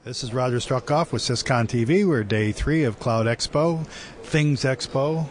This is Roger Struckoff with SysCon TV. We're day 3 of Cloud Expo, Things Expo,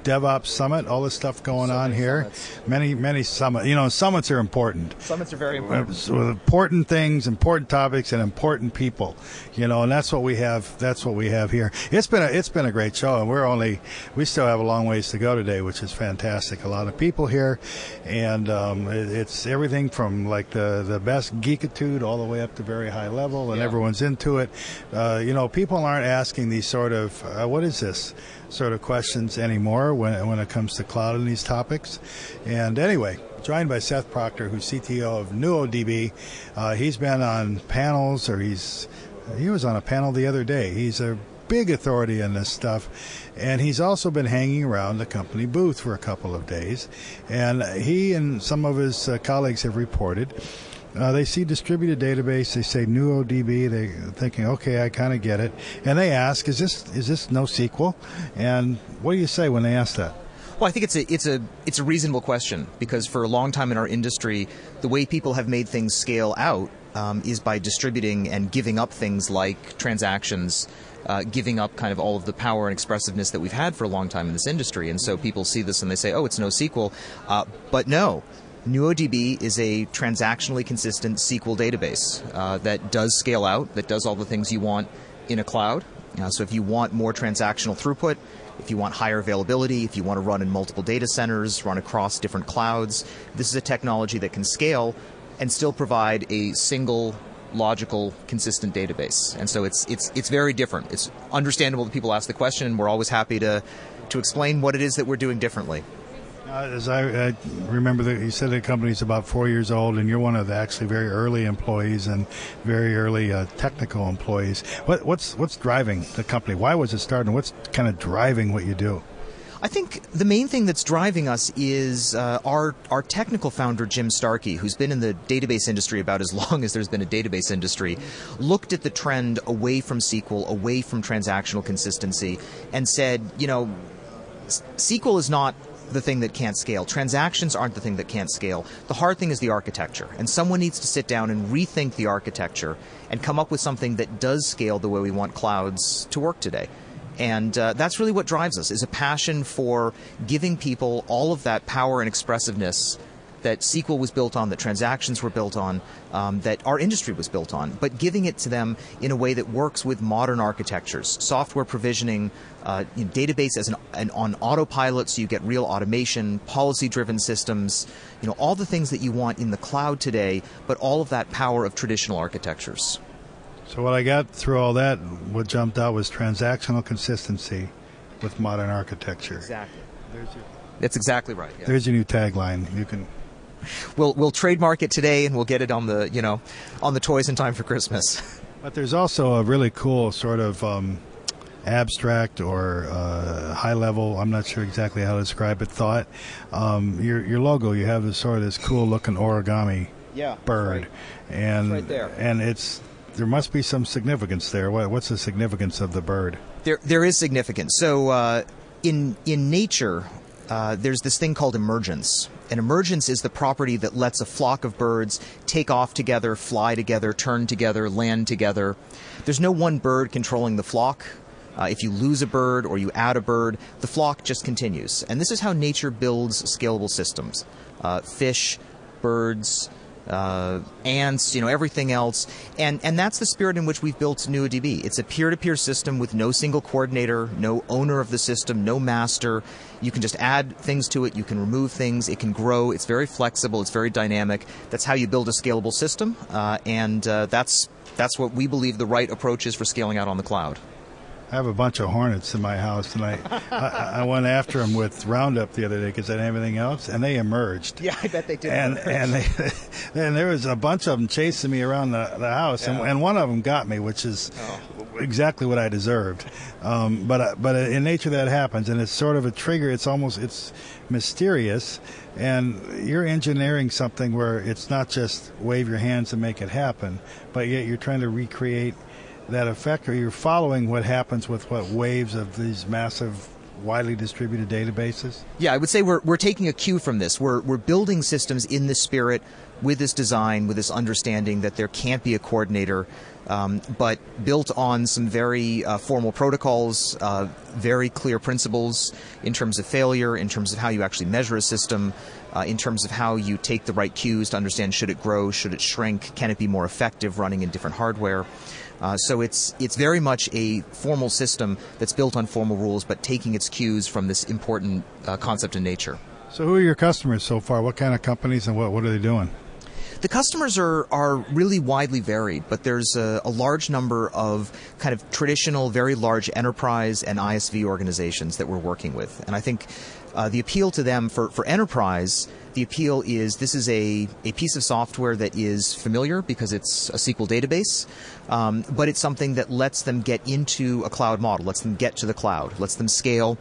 DevOps Summit, all this stuff going on here. Summits. Many summits. You know, summits are important. Summits are very important. So important things, important topics, and important people. You know, and that's what we have. That's what we have here. It's been a great show, and we still have a long ways to go today, which is fantastic. A lot of people here, and it's everything from like the best geekitude all the way up to very high level, and everyone's into it. You know, people aren't asking these sort of what is this sort of questions anymore when it comes to cloud and these topics. And anyway, joined by Seth Proctor, who's CTO of NuoDB. He's been on panels, or he was on a panel the other day. He's a big authority in this stuff, and he's also been hanging around the company booth for a couple of days. And he and some of his colleagues have reported they see distributed database, they say NuoDB, they're thinking, okay, I kind of get it. And they ask, is this NoSQL? And what do you say when they ask that? Well, I think it's a reasonable question, because for a long time in our industry, the way people have made things scale out is by distributing and giving up things like transactions, giving up kind of all of the power and expressiveness that we've had for a long time in this industry. And so people see this and they say, oh, it's NoSQL. But no. NuoDB is a transactionally consistent SQL database that does scale out, that does all the things you want in a cloud. So if you want more transactional throughput, if you want higher availability, if you want to run in multiple data centers, run across different clouds, this is a technology that can scale and still provide a single, logical, consistent database. And so it's very different. It's understandable that people ask the question, and we're always happy to explain what it is that we're doing differently. As I remember, that you said the company's about 4 years old, and you're one of the actually very early employees and very early technical employees. What's driving the company? Why was it started? What's kind of driving what you do? I think the main thing that's driving us is our technical founder, Jim Starkey, who's been in the database industry about as long as there's been a database industry, looked at the trend away from SQL, away from transactional consistency, and said, you know, SQL is not the thing that can't scale. Transactions aren't the thing that can't scale. The hard thing is the architecture. And someone needs to sit down and rethink the architecture and come up with something that does scale the way we want clouds to work today. And that's really what drives us, is a passion for giving people all of that power and expressiveness that SQL was built on, that transactions were built on, that our industry was built on, but giving it to them in a way that works with modern architectures, software provisioning, database as on autopilot, so you get real automation, policy-driven systems, all the things that you want in the cloud today, but all of that power of traditional architectures. So what I got through all that, what jumped out was transactional consistency with modern architecture. Exactly. That's exactly right. Yeah. There's your new tagline. You can. We'll trademark it today, and we'll get it on the toys in time for Christmas. But there's also a really cool sort of abstract or high level, I'm not sure exactly how to describe it, thought. Your logo, you have this cool looking origami bird. Right. And it's right there. And there must be some significance there. What's the significance of the bird? There is significance. So in nature, there's this thing called emergence. And emergence is the property that lets a flock of birds take off together, fly together, turn together, land together. There's no one bird controlling the flock. If you lose a bird or you add a bird, the flock just continues. And this is how nature builds scalable systems. Fish, birds, ants, everything else. And that's the spirit in which we've built NuoDB. It's a peer-to-peer system with no single coordinator, no owner of the system, no master. You can just add things to it. You can remove things. It can grow. It's very flexible. It's very dynamic. That's how you build a scalable system. And that's what we believe the right approach is for scaling out on the cloud. I have a bunch of hornets in my house, and I went after them with Roundup the other day because I didn't have anything else, and they emerged. Yeah, I bet they did. And there was a bunch of them chasing me around the house, and one of them got me, which is exactly what I deserved. But in nature that happens, and it's sort of a trigger. It's mysterious, and you're engineering something where it's not just wave your hands and make it happen, but yet you're trying to recreate that effect, or you're following what happens with waves of these massive, widely distributed databases? Yeah, I would say we're taking a cue from this. We're building systems in this spirit, with this design, with this understanding that there can't be a coordinator. but built on some very formal protocols, very clear principles in terms of failure, in terms of how you actually measure a system, in terms of how you take the right cues to understand should it grow, should it shrink, can it be more effective running in different hardware. So it's very much a formal system that's built on formal rules, but taking its cues from this important concept in nature. So who are your customers so far? What kind of companies and what are they doing? The customers are really widely varied, but there's a large number of kind of traditional, very large enterprise and ISV organizations that we're working with. And I think the appeal to them for enterprise, the appeal is this is a piece of software that is familiar because it's a SQL database, but it's something that lets them get into a cloud model, lets them get to the cloud, lets them scale.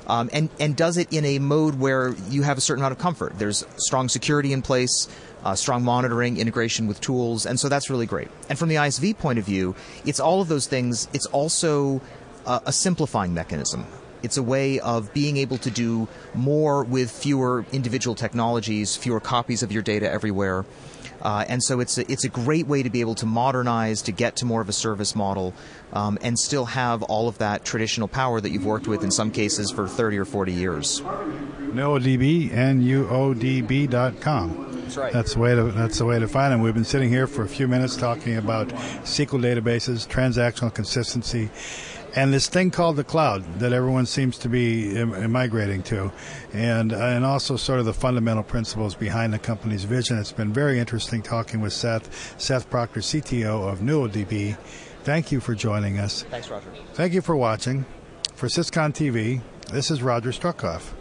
And does it in a mode where you have a certain amount of comfort. There's strong security in place, strong monitoring, integration with tools, and so that's really great. And from the ISV point of view, it's all of those things. It's also a simplifying mechanism. It's a way of being able to do more with fewer individual technologies, fewer copies of your data everywhere. And so it's a great way to be able to modernize, to get to more of a service model, and still have all of that traditional power that you've worked with in some cases for 30 or 40 years. NuoDB, NuoDB.com. That's right. That's the way to find them. We've been sitting here for a few minutes talking about SQL databases, transactional consistency, and this thing called the cloud that everyone seems to be migrating to, and also sort of the fundamental principles behind the company's vision. It's been very interesting talking with Seth Proctor, CTO of NuoDB. Thank you for joining us. Thanks, Roger. Thank you for watching. For Syscon TV, this is Roger Struckhoff.